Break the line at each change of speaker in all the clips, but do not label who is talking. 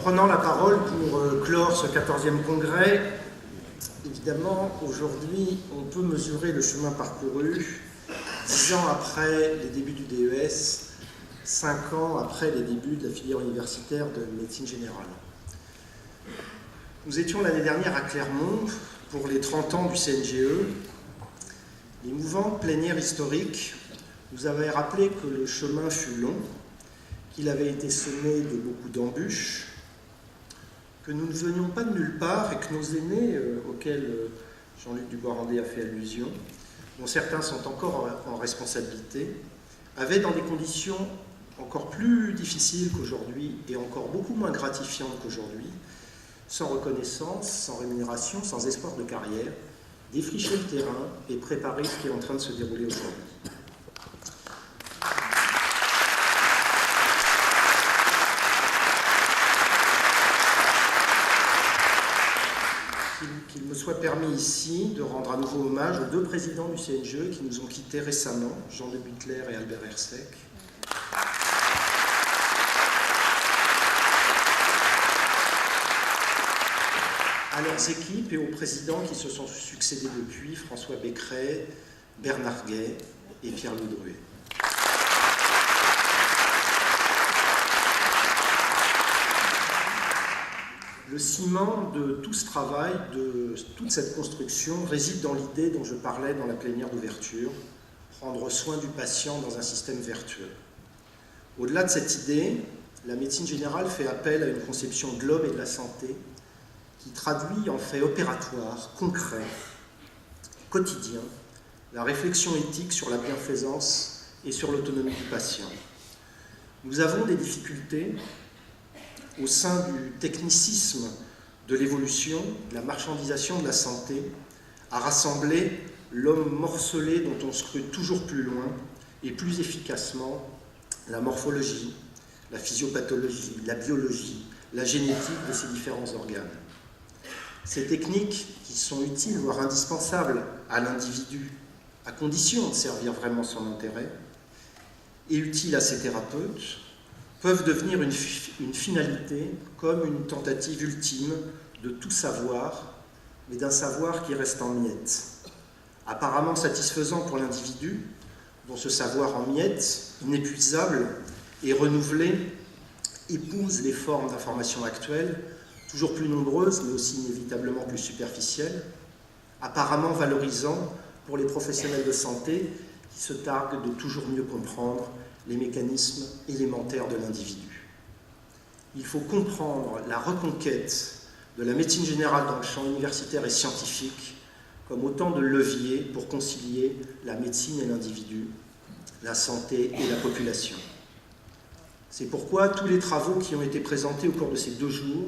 prenant la parole pour clore ce 14e congrès, évidemment, aujourd'hui, on peut mesurer le chemin parcouru 10 ans après les débuts du DES, 5 ans après les débuts de la filière universitaire de médecine générale. Nous étions l'année dernière à Clermont pour les 30 ans du CNGE. L'émouvante plénière historique nous avait rappelé que le chemin fut long, qu'il avait été semé de beaucoup d'embûches, que nous ne venions pas de nulle part et que nos aînés, auxquels Jean-Luc Dubois-Randé a fait allusion, dont certains sont encore en responsabilité, avaient dans des conditions encore plus difficiles qu'aujourd'hui et encore beaucoup moins gratifiantes qu'aujourd'hui, sans reconnaissance, sans rémunération, sans espoir de carrière, défricher le terrain et préparer ce qui est en train de se dérouler aujourd'hui. Qu'il me soit permis ici de rendre à nouveau hommage aux 2 présidents du CNGE qui nous ont quittés récemment, Jean de Butler et Albert Hersec. À leurs équipes et aux présidents qui se sont succédés depuis, François Becquerel, Bernard Gay et Pierre-Louis Druet. Le ciment de tout ce travail, de toute cette construction, réside dans l'idée dont je parlais dans la plénière d'ouverture, prendre soin du patient dans un système vertueux. Au-delà de cette idée, la médecine générale fait appel à une conception de l'homme et de la santé qui traduit en fait opératoire, concret, quotidien, la réflexion éthique sur la bienfaisance et sur l'autonomie du patient. Nous avons des difficultés au sein du technicisme de l'évolution, de la marchandisation de la santé, à rassembler l'homme morcelé dont on scrute toujours plus loin et plus efficacement la morphologie, la physiopathologie, la biologie, la génétique de ces différents organes. Ces techniques qui sont utiles, voire indispensables à l'individu, à condition de servir vraiment son intérêt, et utiles à ses thérapeutes, peuvent devenir une finalité comme une tentative ultime de tout savoir, mais d'un savoir qui reste en miettes. Apparemment satisfaisant pour l'individu, dont ce savoir en miettes, inépuisable et renouvelé, épouse les formes d'information actuelles, toujours plus nombreuses, mais aussi inévitablement plus superficielles, apparemment valorisant pour les professionnels de santé qui se targuent de toujours mieux comprendre les mécanismes élémentaires de l'individu. Il faut comprendre la reconquête de la médecine générale dans le champ universitaire et scientifique comme autant de leviers pour concilier la médecine et l'individu, la santé et la population. C'est pourquoi tous les travaux qui ont été présentés au cours de ces 2 jours,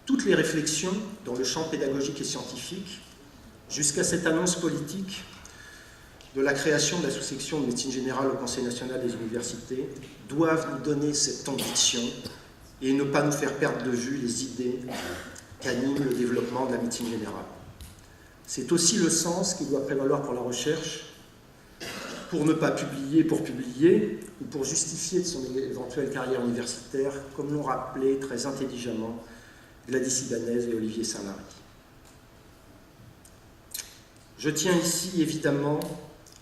toutes les réflexions dans le champ pédagogique et scientifique, jusqu'à cette annonce politique de la création de la sous-section de médecine générale au Conseil national des universités, doivent nous donner cette conviction et ne pas nous faire perdre de vue les idées qu'animent le développement de la médecine générale. C'est aussi le sens qui doit prévaloir pour la recherche, pour ne pas publier pour publier ou pour justifier de son éventuelle carrière universitaire, comme l'ont rappelé très intelligemment Gladys Ibanez et Olivier Saint-Marie. Je tiens ici évidemment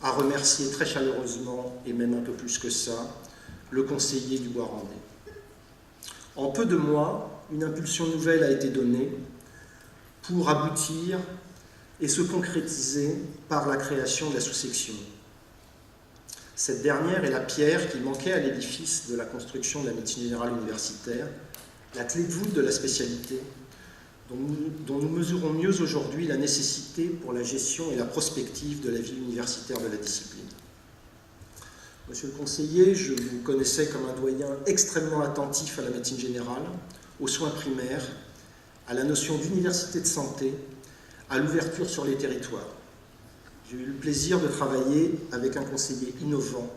à remercier très chaleureusement, et même un peu plus que ça, le conseiller Dubois-Randé. En peu de mois, une impulsion nouvelle a été donnée pour aboutir et se concrétiser par la création de la sous-section. Cette dernière est la pierre qui manquait à l'édifice de la construction de la médecine générale universitaire, la clé de voûte de la spécialité, dont nous mesurons mieux aujourd'hui la nécessité pour la gestion et la prospective de la vie universitaire de la discipline. Monsieur le conseiller, je vous connaissais comme un doyen extrêmement attentif à la médecine générale, aux soins primaires, à la notion d'université de santé, à l'ouverture sur les territoires. J'ai eu le plaisir de travailler avec un conseiller innovant,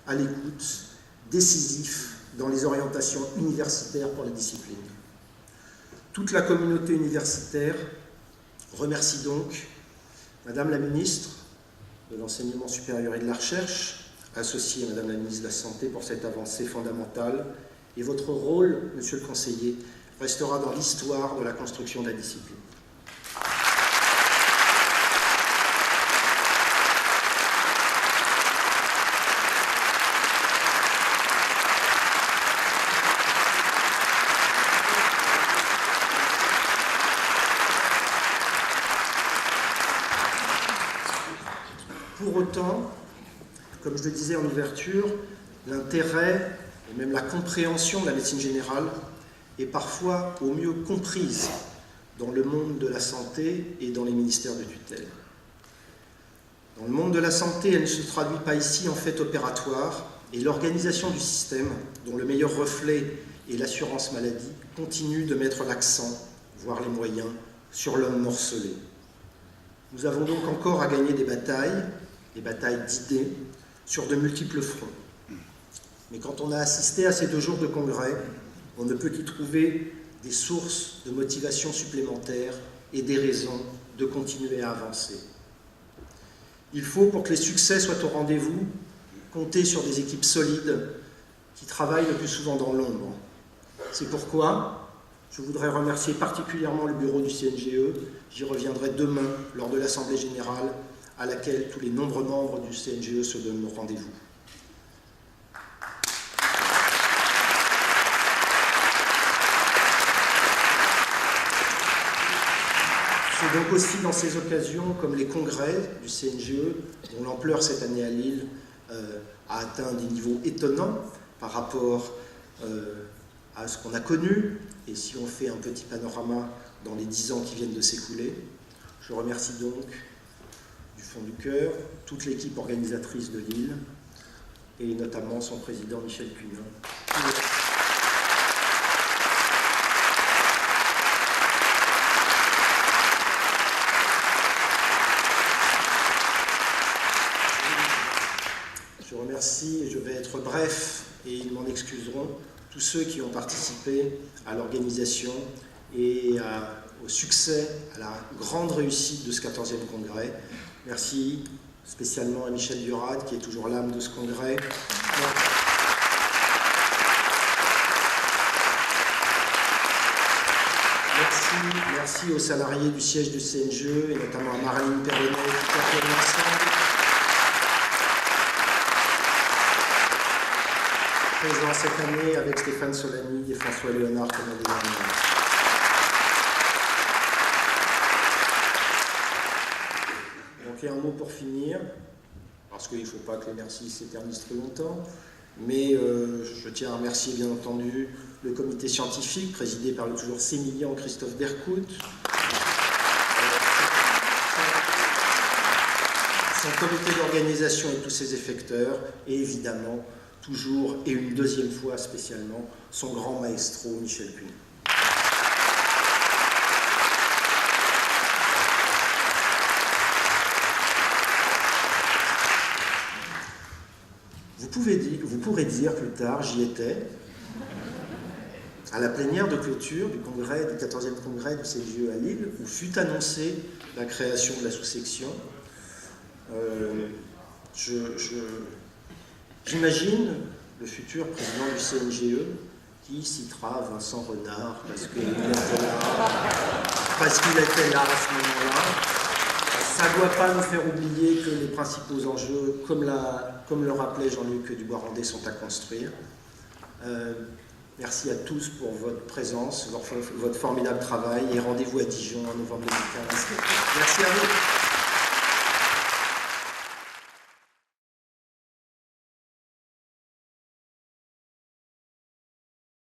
à l'écoute, décisif dans les orientations universitaires pour la discipline. Toute la communauté universitaire remercie donc Madame la ministre de l'Enseignement supérieur et de la Recherche, associée à Madame la ministre de la Santé pour cette avancée fondamentale, et votre rôle, Monsieur le conseiller, restera dans l'histoire de la construction de la discipline. Pour autant, comme je le disais en ouverture, l'intérêt et même la compréhension de la médecine générale est parfois au mieux comprise dans le monde de la santé et dans les ministères de tutelle. Dans le monde de la santé, elle ne se traduit pas ici en fait opératoire, et l'organisation du système, dont le meilleur reflet est l'assurance maladie, continue de mettre l'accent, voire les moyens, sur l'homme morcelé. Nous avons donc encore à gagner des batailles d'idées, sur de multiples fronts. Mais quand on a assisté à ces 2 jours de congrès, on ne peut qu'y trouver des sources de motivation supplémentaires et des raisons de continuer à avancer. Il faut, pour que les succès soient au rendez-vous, compter sur des équipes solides qui travaillent le plus souvent dans l'ombre. C'est pourquoi je voudrais remercier particulièrement le bureau du CNGE. J'y reviendrai demain lors de l'Assemblée générale à laquelle tous les nombreux membres du CNGE se donnent rendez-vous. C'est donc aussi dans ces occasions, comme les congrès du CNGE, dont l'ampleur cette année à Lille a atteint des niveaux étonnants par rapport à ce qu'on a connu, et si on fait un petit panorama dans les 10 ans qui viennent de s'écouler, je remercie donc du fond du cœur toute l'équipe organisatrice de Lille, et notamment son président Michel Cunin. Je remercie, et je vais être bref, et ils m'en excuseront, tous ceux qui ont participé à l'organisation et au succès, à la grande réussite de ce 14e congrès. Merci spécialement à Michel Durade, qui est toujours l'âme de ce congrès. Merci aux salariés du siège du CNGE, et notamment à Marilyn Perronnet, qui coordonne l'ensemble. Présent cette année avec Stéphane Solani et François Léonard comme l'année dernière. Donc, un mot pour finir, parce qu'il ne faut pas que les merci s'éternisent trop longtemps, mais je tiens à remercier bien entendu le comité scientifique présidé par le toujours sémillant Christophe Bercout, son comité d'organisation et tous ses effecteurs, et évidemment toujours et une deuxième fois spécialement son grand maestro Michel Cunin. Vous pourrez dire plus tard, j'y étais, à la plénière de clôture du 14e congrès du CNGE à Lille, où fut annoncée la création de la sous-section. J'imagine le futur président du CNGE qui citera Vincent Renard parce qu'il était là à ce moment-là. Ça ne doit pas nous faire oublier que les principaux enjeux, comme le rappelait Jean-Luc Dubois-Randé, sont à construire. Merci à tous pour votre présence, votre formidable travail, et rendez-vous à Dijon en novembre 2015. Merci à vous.